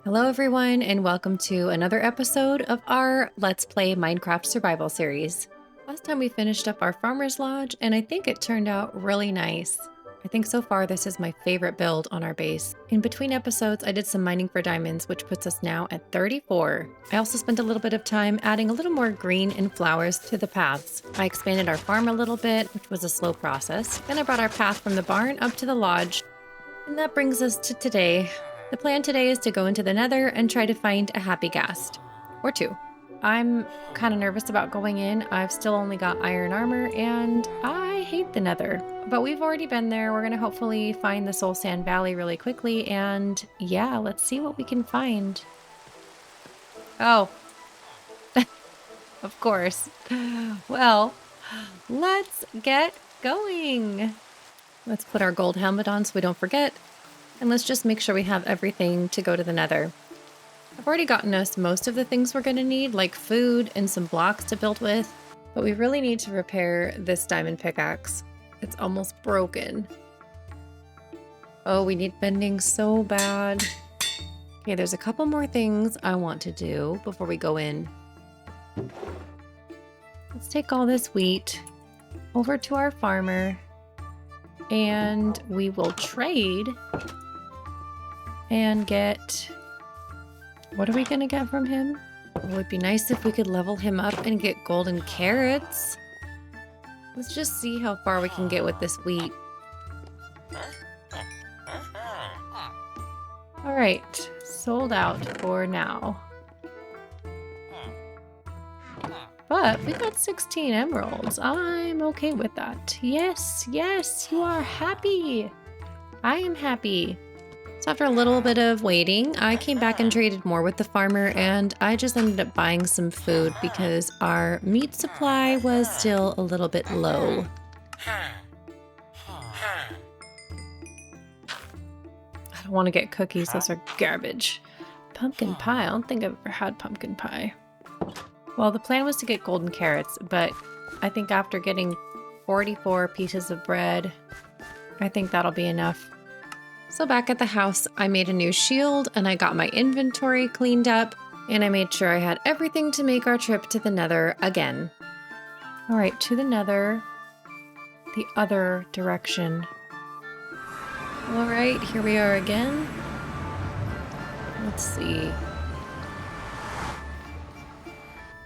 Hello, everyone, and welcome to another episode of our Let's Play Minecraft Survival series. Last time we finished up our Farmer's Lodge, and I think it turned out really nice. I think so far this is my favorite build on our base. In between episodes, I did some mining for diamonds, which puts us now at 34. I also spent a little bit of time adding a little more green and flowers to the paths. I expanded our farm a little bit, which was a slow process. Then I brought our path from the barn up to the lodge. And that brings us to today. The plan today is to go into the Nether and try to find a happy ghast. Or two. I'm kind of nervous about going in. I've still only got iron armor and I hate the Nether. But we've already been there. We're going to hopefully find the Soul Sand Valley really quickly. And yeah, let's see what we can find. Oh. Of course. Well, let's get going. Let's put our gold helmet on so we don't forget. And let's just make sure we have everything to go to the Nether. I've already gotten us most of the things we're going to need, like food and some blocks to build with. But we really need to repair this diamond pickaxe. It's almost broken. Oh, we need bending so bad. Okay, there's a couple more things I want to do before we go in. Let's take all this wheat over to our farmer. And we will trade and get, what are we gonna get from him? It would be nice if we could level him up and get golden carrots. Let's just see how far we can get with this wheat. All right, sold out for now. But we got 16 emeralds. I'm okay with that. Yes, yes, you are happy. I am happy. So after a little bit of waiting, I came back and traded more with the farmer, and I just ended up buying some food because our meat supply was still a little bit low. I don't want to get cookies. Those are garbage. Pumpkin pie. I don't think I've ever had pumpkin pie. Well, the plan was to get golden carrots, but I think after getting 44 pieces of bread, I think that'll be enough. So back at the house, I made a new shield and I got my inventory cleaned up and I made sure I had everything to make our trip to the Nether again. All right, to the Nether, the other direction. All right, here we are again. Let's see.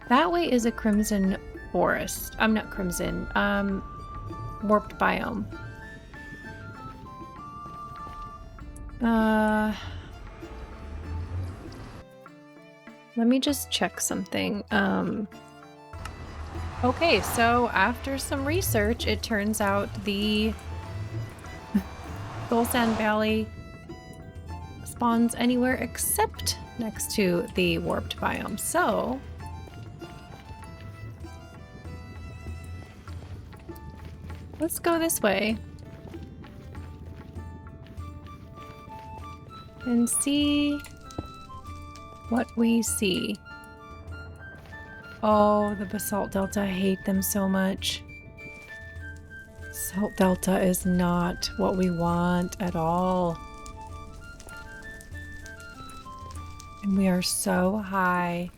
That way is a crimson forest. I'm not crimson, warped biome. Let me just check something. Okay, so after some research, it turns out the Soul Sand Valley spawns anywhere except next to the warped biome. So let's go this way and see what we see. Oh, the Basalt Delta, I hate them so much. Basalt Delta is not what we want at all. And we are so high.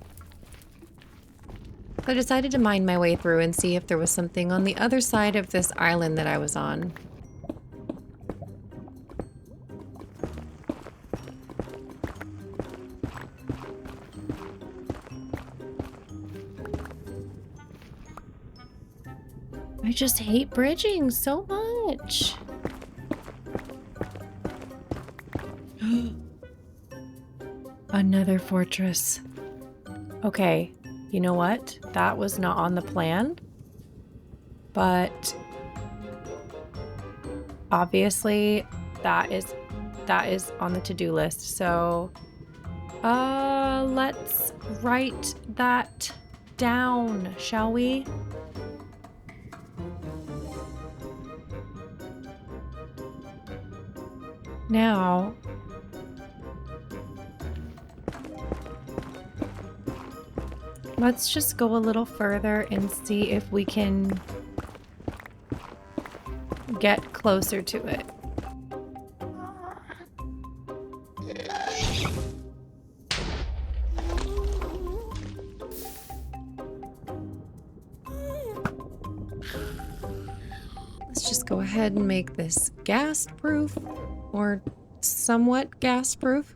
I decided to mine my way through and see if there was something on the other side of this island that I was on. I just hate bridging so much. Another fortress. Okay. You know what? That was not on the plan, but obviously that is on the to-do list. So, let's write that down, shall we? Now, let's just go a little further and see if we can get closer to it. go ahead and make this gas proof, or somewhat gas proof.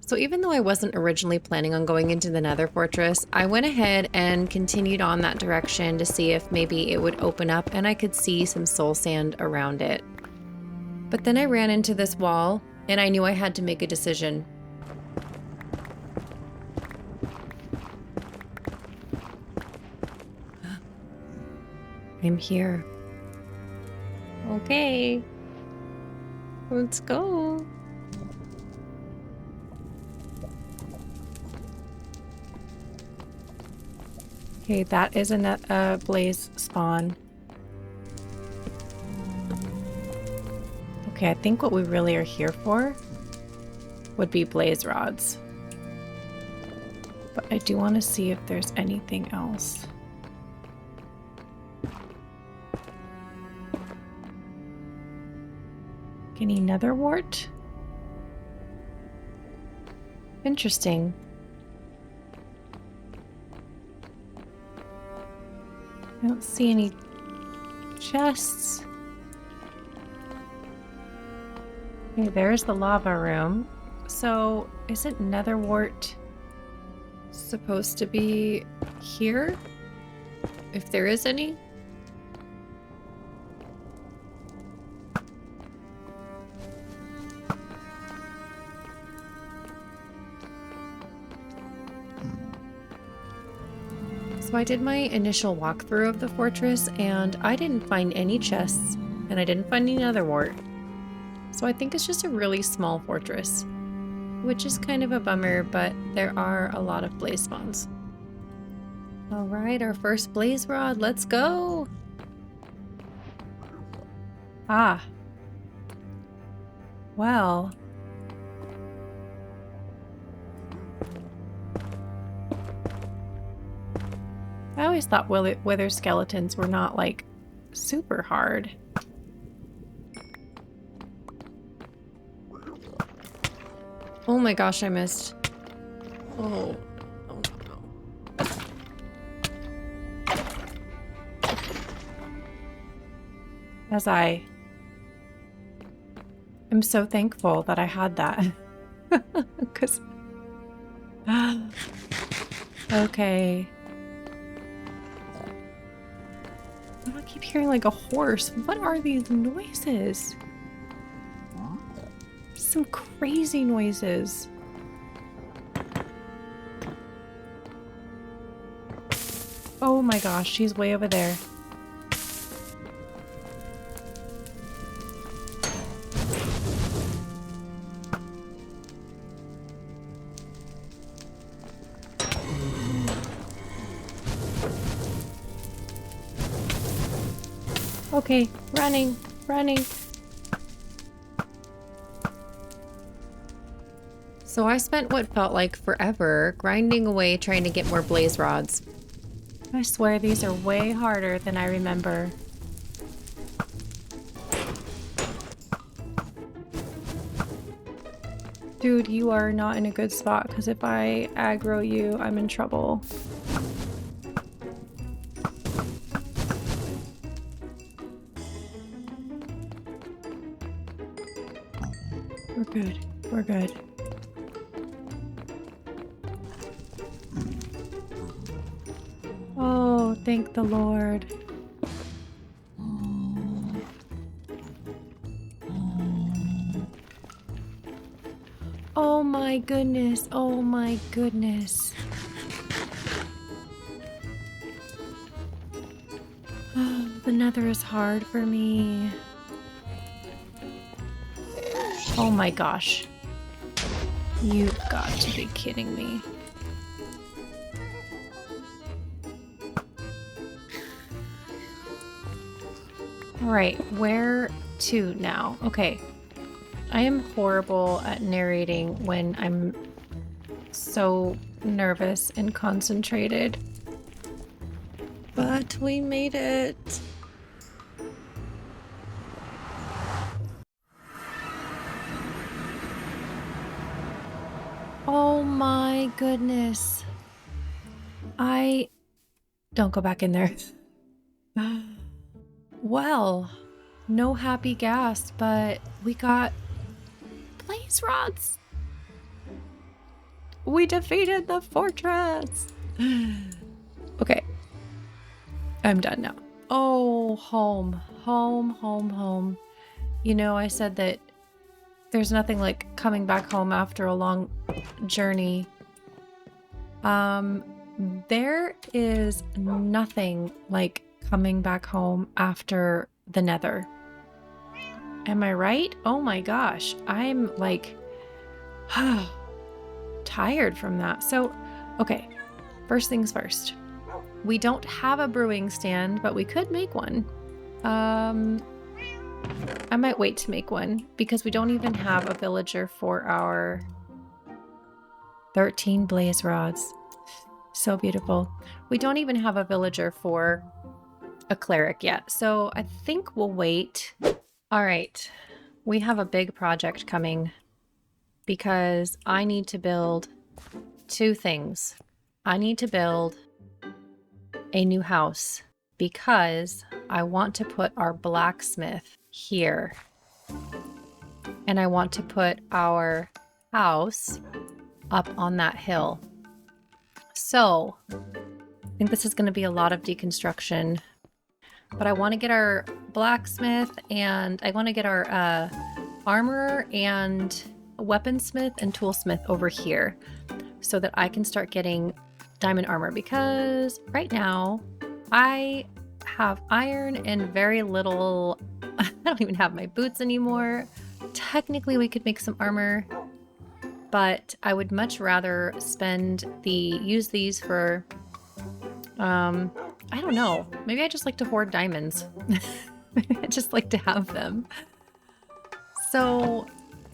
So even though I wasn't originally planning on going into the Nether Fortress, I went ahead and continued on that direction to see if maybe it would open up and I could see some soul sand around it. But then I ran into this wall and I knew I had to make a decision. I'm here. Okay. Let's go. Okay, that is a blaze spawn. Okay, I think what we really are here for would be blaze rods. But I do want to see if there's anything else. Any nether wart? Interesting. I don't see any chests. Okay, there's the lava room. So, isn't nether wart supposed to be here? If there is any? So I did my initial walkthrough of the fortress and I didn't find any chests and I didn't find any nether wart. So I think it's just a really small fortress, which is kind of a bummer, but there are a lot of blaze spawns. All right, our first blaze rod, let's go. Ah. Well. I always thought wither skeletons were not like super hard. Oh my gosh, I missed. Oh no. As I am so thankful that I had that. Because okay. I keep hearing like a horse. What are these noises? Some crazy noises. Oh my gosh, she's way over there. Okay, running, running. So I spent what felt like forever grinding away trying to get more blaze rods. I swear these are way harder than I remember. Dude, you are not in a good spot because if I aggro you, I'm in trouble. We're good. We're good. Oh, thank the Lord. Oh my goodness. Oh my goodness. Oh, the nether is hard for me. Oh my gosh. You've got to be kidding me. Alright, where to now? Okay. I am horrible at narrating when I'm so nervous and concentrated. But we made it. Oh my goodness. Don't go back in there. Well, No happy gas, but we got blaze rods. We defeated the fortress. Okay. I'm done now. Oh, home, home, home, home. You know, I said that there's nothing like coming back home after a long journey. There is nothing like coming back home after the Nether. Am I right? Oh my gosh. I'm like tired from that. So, okay. First things first. We don't have a brewing stand, but we could make one. I might wait to make one because we don't even have a villager for our 13 blaze rods. So beautiful. We don't even have a villager for a cleric yet, so I think we'll wait. All right, we have a big project coming because I need to build two things. I need to build a new house because I want to put our blacksmith here. And I want to put our house up on that hill. So I think this is going to be a lot of deconstruction, but I want to get our blacksmith and I want to get our armorer and weaponsmith and toolsmith over here so that I can start getting diamond armor, because right now I have iron and very little. I don't even have my boots anymore. Technically we could make some armor, but I would much rather use these for I don't know, maybe I just like to hoard diamonds. I just like to have them. So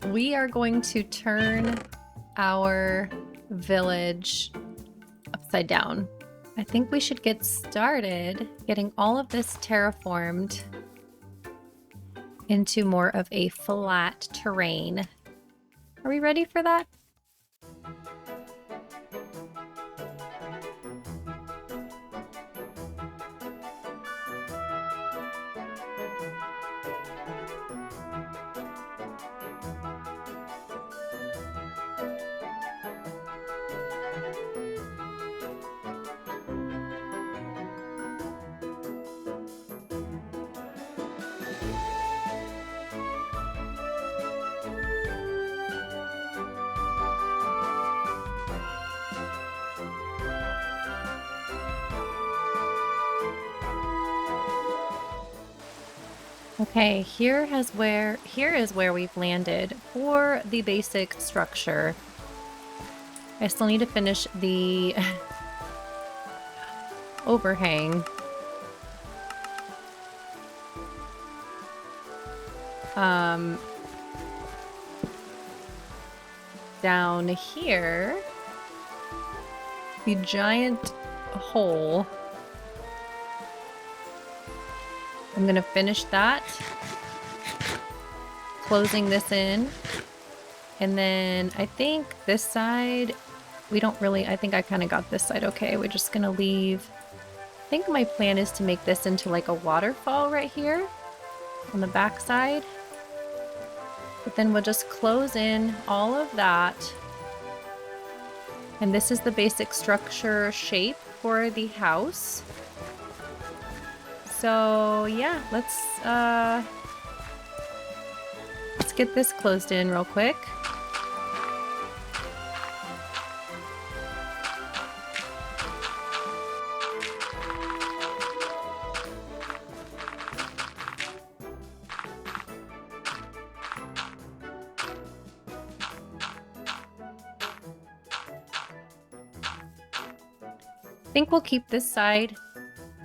we are going to turn our village upside down. I think we should get started getting all of this terraformed into more of a flat terrain. Are we ready for that? Okay, here is where we've landed for the basic structure. I still need to finish the overhang. Down here, the giant hole. I'm gonna finish that, closing this in, and then I think this side, I think I kind of got this side okay. We're just gonna leave, I think my plan is to make this into like a waterfall right here on the back side. But then we'll just close in all of that. And this is the basic structure shape for the house. So yeah, let's get this closed in real quick. I think we'll keep this side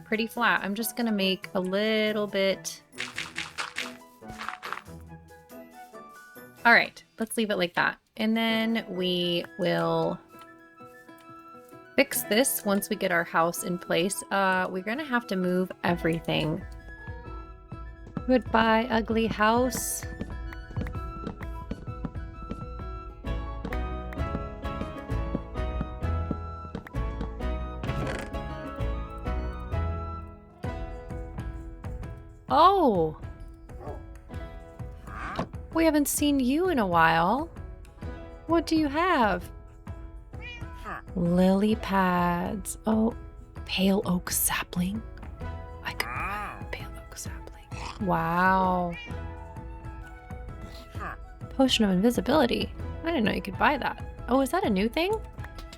pretty flat. I'm just gonna make a little bit. All right, let's leave it like that. And then we will fix this once we get our house in place. We're gonna have to move everything. Goodbye, ugly house. Oh, We haven't seen you in a while. What do you have? Lily pads. Oh, pale oak sapling. I could buy a pale oak sapling. Wow. Potion of invisibility. I didn't know you could buy that. Oh, is that a new thing?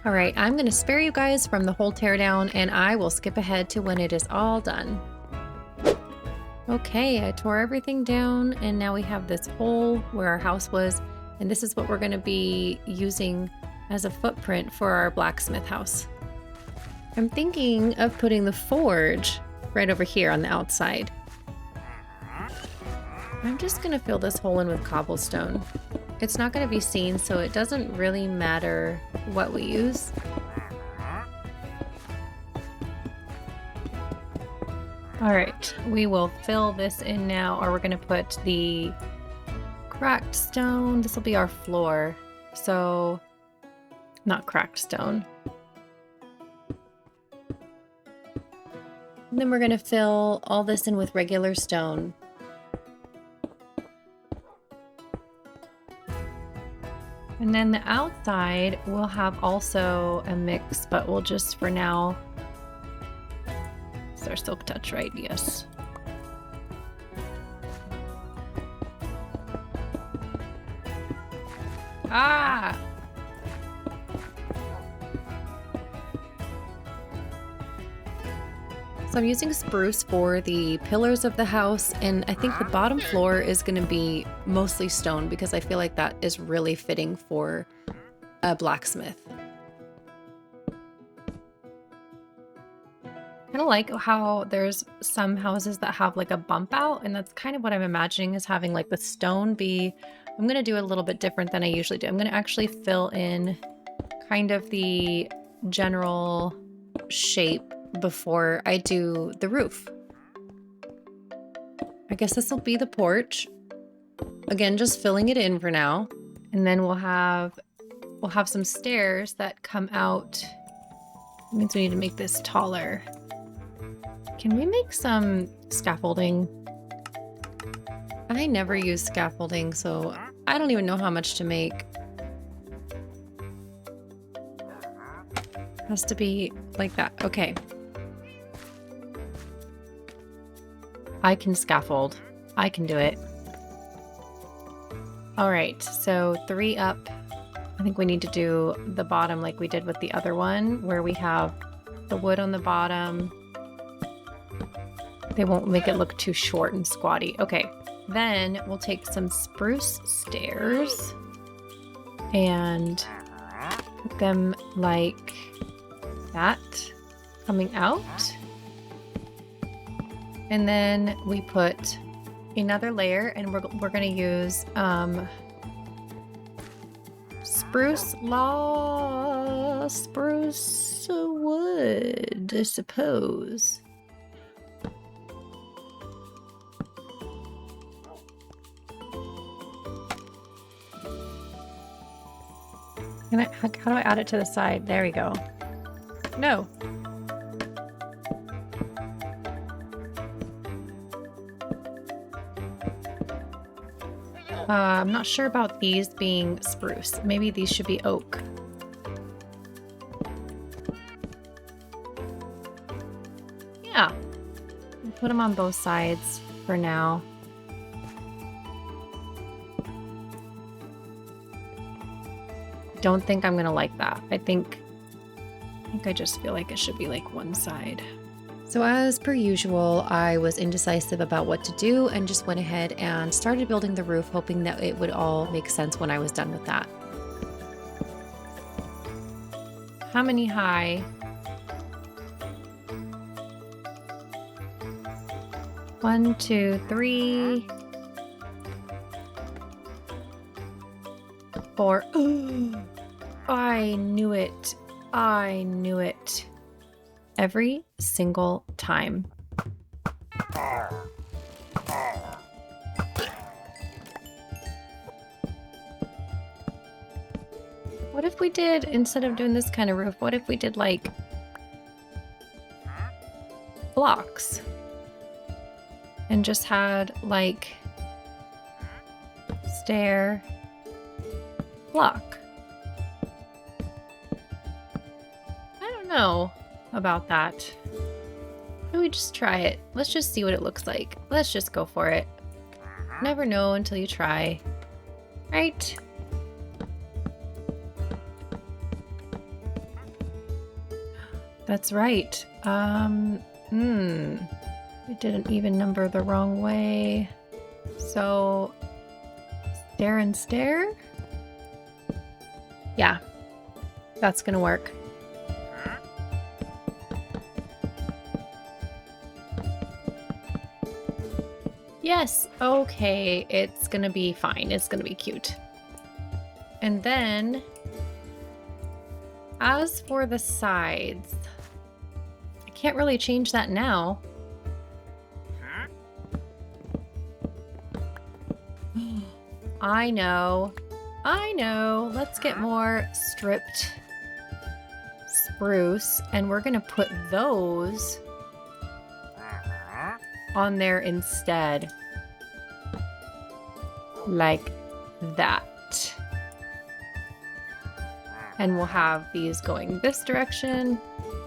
All right, I'm going to spare you guys from the whole teardown, and I will skip ahead to when it is all done. Okay, I tore everything down, and now we have this hole where our house was, and this is what we're going to be using as a footprint for our blacksmith house. I'm thinking of putting the forge right over here on the outside. I'm just going to fill this hole in with cobblestone. It's not going to be seen, so it doesn't really matter what we use. All right, we will fill this in now, or we're going to put the cracked stone. This will be our floor. So, not cracked stone. And then we're going to fill all this in with regular stone. And then the outside will have also a mix, but we'll just for now. It's our silk touch, right? Yes. Ah! So I'm using spruce for the pillars of the house, and I think the bottom floor is going to be mostly stone because I feel like that is really fitting for a blacksmith. Kind of like how there's some houses that have like a bump out, and that's kind of what I'm imagining is having like the stone be. I'm going to do it a little bit different than I usually do. I'm going to actually fill in kind of the general shape before I do the roof. I guess this will be the porch. Again, just filling it in for now. And then we'll have some stairs that come out. It means we need to make this taller. Can we make some scaffolding? I never use scaffolding, so I don't even know how much to make. Has to be like that. Okay. I can scaffold. I can do it. All right, so 3 up. I think we need to do the bottom like we did with the other one, where we have the wood on the bottom. They won't make it look too short and squatty. Okay, then we'll take some spruce stairs and put them like that coming out. And then we put another layer, and we're going to use spruce wood, I suppose. How do I add it to the side? There we go. No. I'm not sure about these being spruce. Maybe these should be oak. Yeah. I'll put them on both sides for now. Don't think I'm gonna like that. I think I just feel like it should be like one side. So as per usual, I was indecisive about what to do and just went ahead and started building the roof, hoping that it would all make sense when I was done with that. How many high? One, two, three, 4. I knew it. I knew it. Every single time. What if we did, instead of doing this kind of roof, what if we did like blocks and just had like stair, block. I don't know about that. Why don't we just try it? Let's just see what it looks like. Let's just go for it. Never know until you try. Right? That's right. I did an even number the wrong way. So, stair and stair? Yeah, that's gonna work. Yes, okay, it's gonna be fine. It's gonna be cute. And then, as for the sides, I can't really change that now. I know. Let's get more stripped spruce, and we're gonna put those on there instead. Like that. And we'll have these going this direction.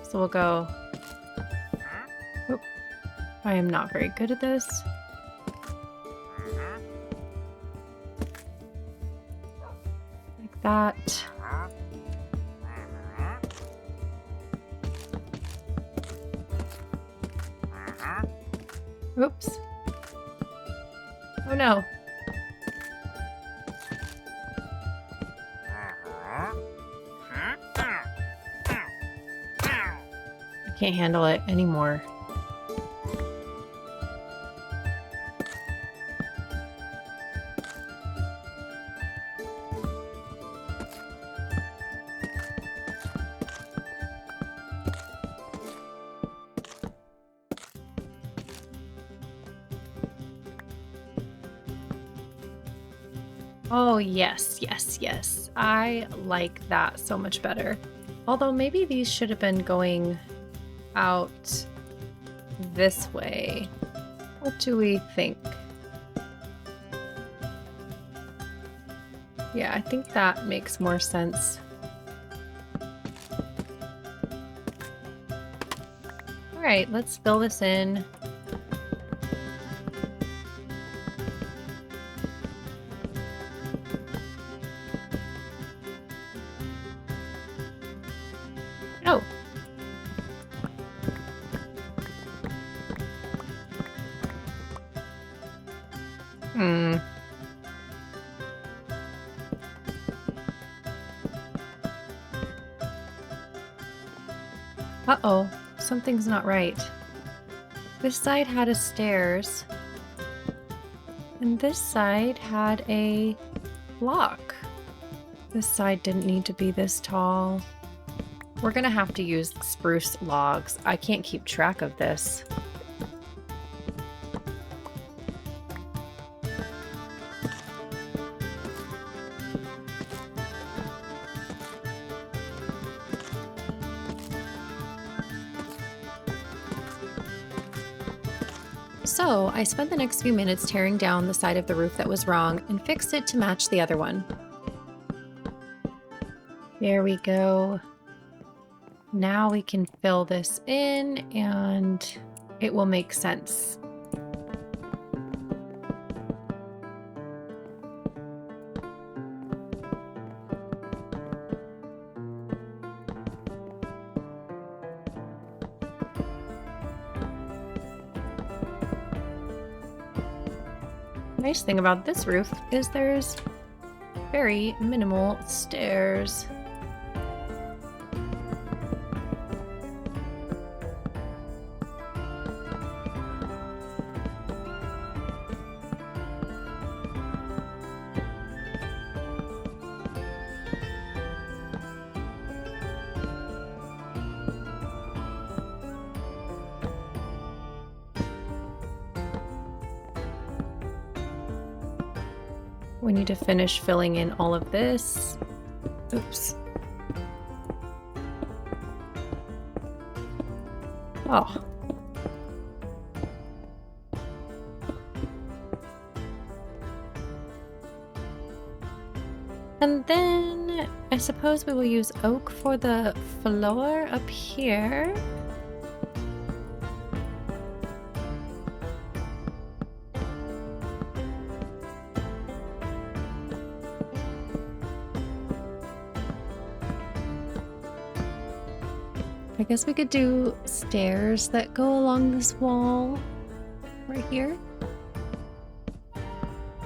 So we'll go... Oop. I am not very good at this. Like that. Oops. Oh no. I can't handle it anymore. Oh, yes. I like that so much better. Although maybe these should have been going out this way. What do we think? Yeah, I think that makes more sense. All right, let's fill this in. Oh. Uh-oh, something's not right. This side had a stairs, and this side had a block. This side didn't need to be this tall. We're gonna have to use spruce logs. I can't keep track of this. So I spent the next few minutes tearing down the side of the roof that was wrong and fixed it to match the other one. There we go. Now we can fill this in and it will make sense. Nice thing about this roof is there's very minimal stairs. We need to finish filling in all of this. Oops. Oh. And then I suppose we will use oak for the floor up here. I guess we could do stairs that go along this wall right here.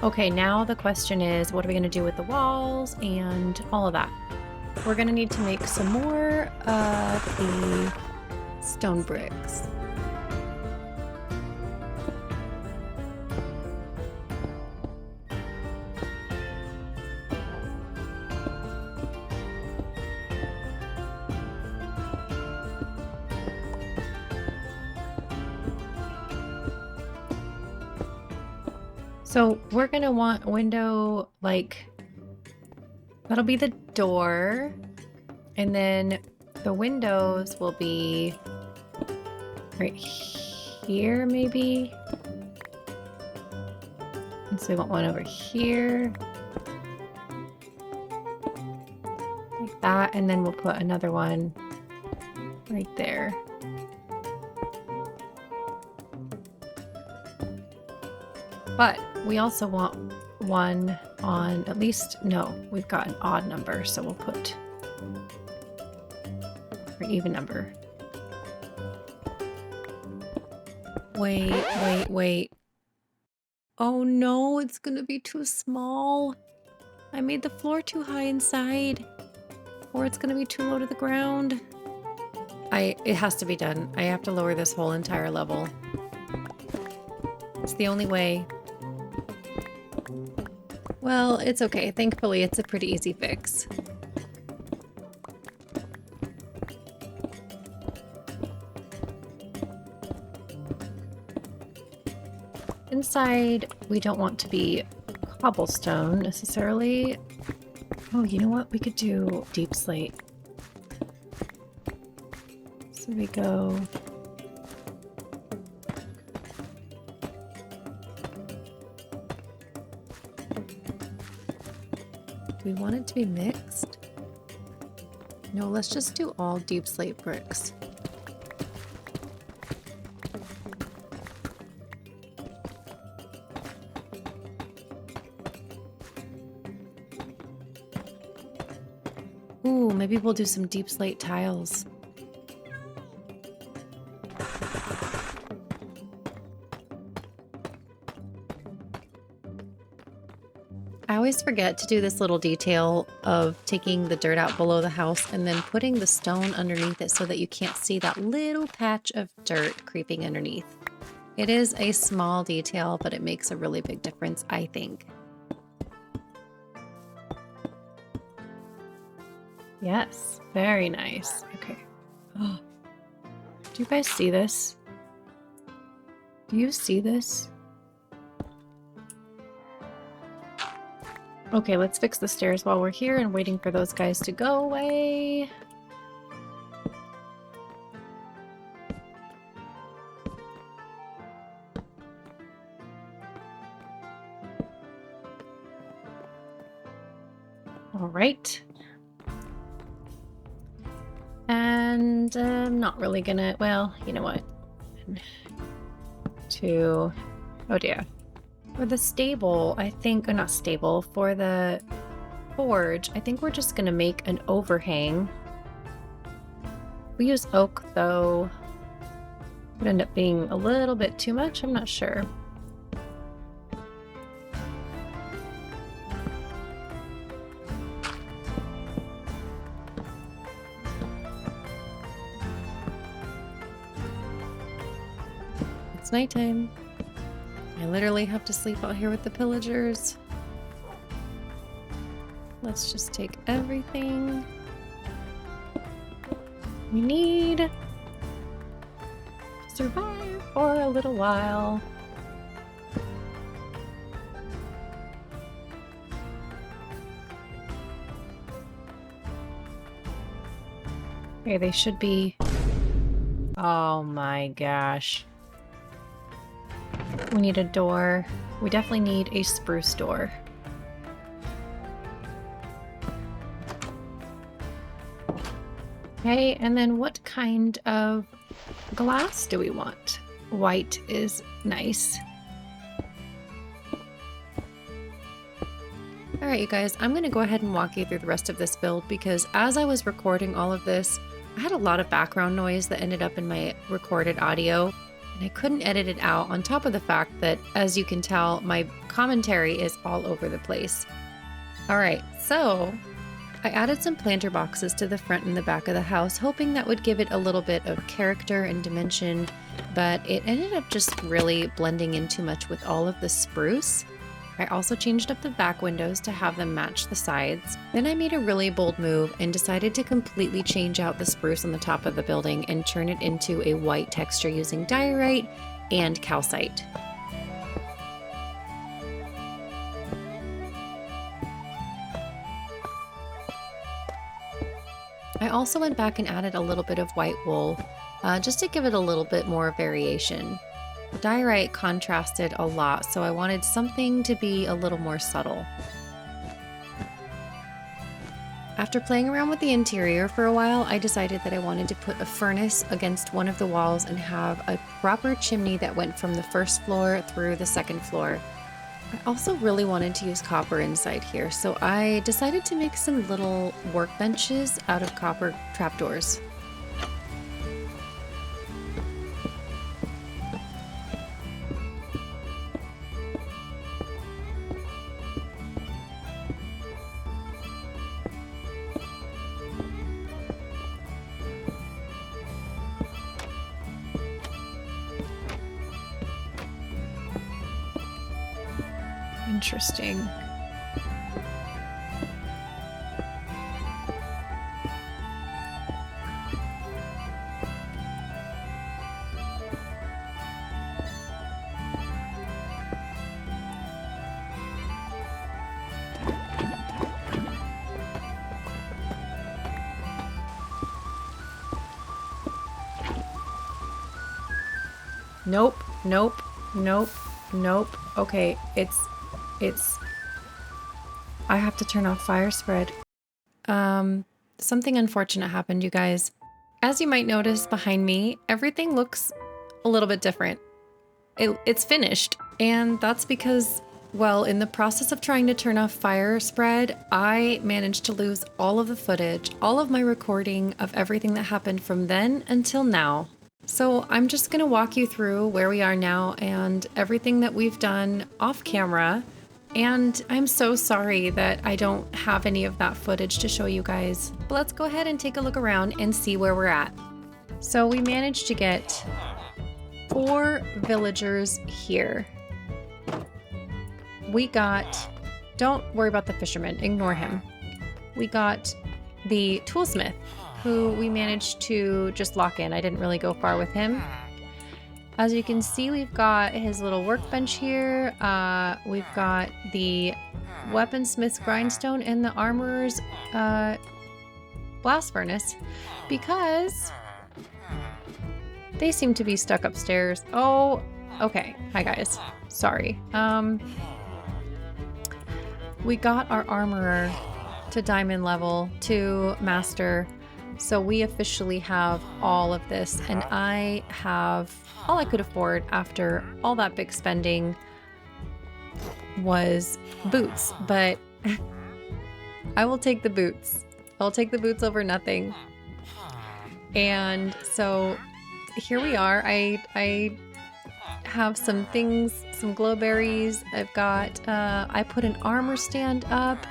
Okay, now the question is, what are we going to do with the walls and all of that? We're going to need to make some more of the stone bricks. So we're going to want a window, like, that'll be the door. And then the windows will be right here, maybe. And so we want one over here. Like that. And then we'll put another one right there. But we also want one on at least, no, we've got an odd number, so we'll put an even number. Wait. Oh no, it's gonna be too small. I made the floor too high inside, or it's gonna be too low to the ground. It has to be done. I have to lower this whole entire level. It's the only way. Well, it's okay. Thankfully, it's a pretty easy fix. Inside, we don't want to be cobblestone necessarily. Oh, you know what? We could do deep slate. So we go... We want it to be mixed? No, let's just do all deep slate bricks. Ooh, maybe we'll do some deep slate tiles. I always forget to do this little detail of taking the dirt out below the house and then putting the stone underneath it so that you can't see that little patch of dirt creeping underneath. It is a small detail, but it makes a really big difference, I think. Yes, very nice. Okay. Oh. Do you guys see this? Do you see this? Okay, let's fix the stairs while we're here and waiting for those guys to go away. All right. And I'm not really gonna, well, you know what? Oh dear. For the stable, I think, or not stable, for the forge, I think we're just gonna make an overhang. We use oak though. Would end up being a little bit too much, I'm not sure. It's nighttime. I literally have to sleep out here with the pillagers. Let's just take everything we need to survive for a little while. Okay, they should be... Oh my gosh. We need a door. We definitely need a spruce door. Okay, and then what kind of glass do we want? White is nice. All right, you guys, I'm going to go ahead and walk you through the rest of this build because as I was recording all of this, I had a lot of background noise that ended up in my recorded audio, and I couldn't edit it out on top of the fact that, as you can tell, my commentary is all over the place. All right, so I added some planter boxes to the front and the back of the house, hoping that would give it a little bit of character and dimension, but it ended up just really blending in too much with all of the spruce. I also changed up the back windows to have them match the sides. Then I made a really bold move and decided to completely change out the spruce on the top of the building and turn it into a white texture using diorite and calcite. I also went back and added a little bit of white wool just to give it a little bit more variation. Diorite contrasted a lot, so I wanted something to be a little more subtle. After playing around with the interior for a while, I decided that I wanted to put a furnace against one of the walls and have a proper chimney that went from the first floor through the second floor. I also really wanted to use copper inside here, so I decided to make some little workbenches out of copper trapdoors. Interesting. Nope, nope, nope, nope. Okay, it's I have to turn off fire spread. Something unfortunate happened, you guys. As you might notice behind me, everything looks a little bit different. It's finished, and that's because, well, in the process of trying to turn off fire spread, I managed to lose all of the footage, all of my recording of everything that happened from then until now. So I'm just gonna walk you through where we are now and everything that we've done off camera. And I'm so sorry that I don't have any of that footage to show you guys. But let's go ahead and take a look around and see where we're at. So we managed to get 4 villagers here. We got, don't worry about the fisherman, ignore him. We got the toolsmith, who we managed to just lock in. I didn't really go far with him. As you can see, we've got his little workbench here. We've got the weaponsmith's grindstone and the armorer's blast furnace, because they seem to be stuck upstairs. Oh, okay. Hi guys. Sorry. We got our armorer to diamond level, to master. So we officially have all of this, and I have all I could afford after all that big spending was boots, but I will take the boots. I'll take the boots over nothing. And so here we are. I have some things, some glowberries. I've got, I put an armor stand up.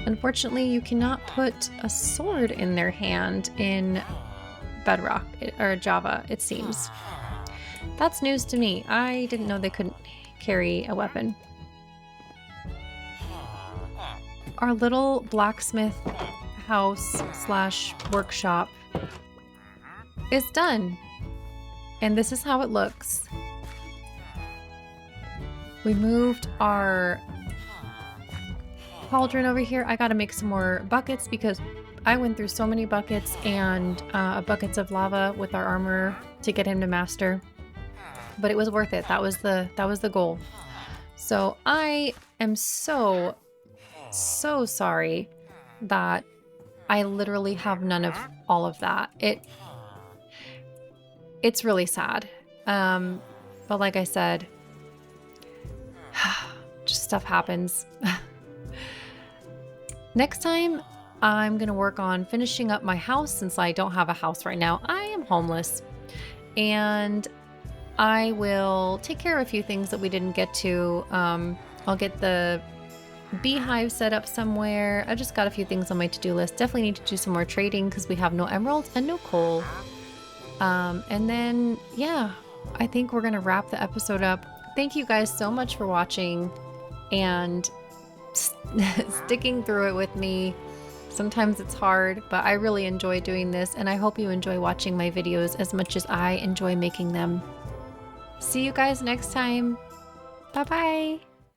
Unfortunately, you cannot put a sword in their hand in Bedrock or Java, it seems. That's news to me. I didn't know they couldn't carry a weapon. Our little blacksmith house / workshop is done. And this is how it looks. We moved our cauldron over here. I gotta make some more buckets because I went through so many buckets and buckets of lava with our armor to get him to master. But it was worth it. That was the goal. So I am so sorry that I literally have none of all of that. It's really sad. But like I said, just stuff happens. Next time, I'm going to work on finishing up my house since I don't have a house right now. I am homeless. And I will take care of a few things that we didn't get to. I'll get the beehive set up somewhere. I just got a few things on my to-do list. Definitely need to do some more trading because we have no emeralds and no coal. And then, yeah, I think we're going to wrap the episode up. Thank you guys so much for watching and sticking through it with me. Sometimes it's hard, but I really enjoy doing this, and I hope you enjoy watching my videos as much as I enjoy making them. See you guys next time. Bye-bye.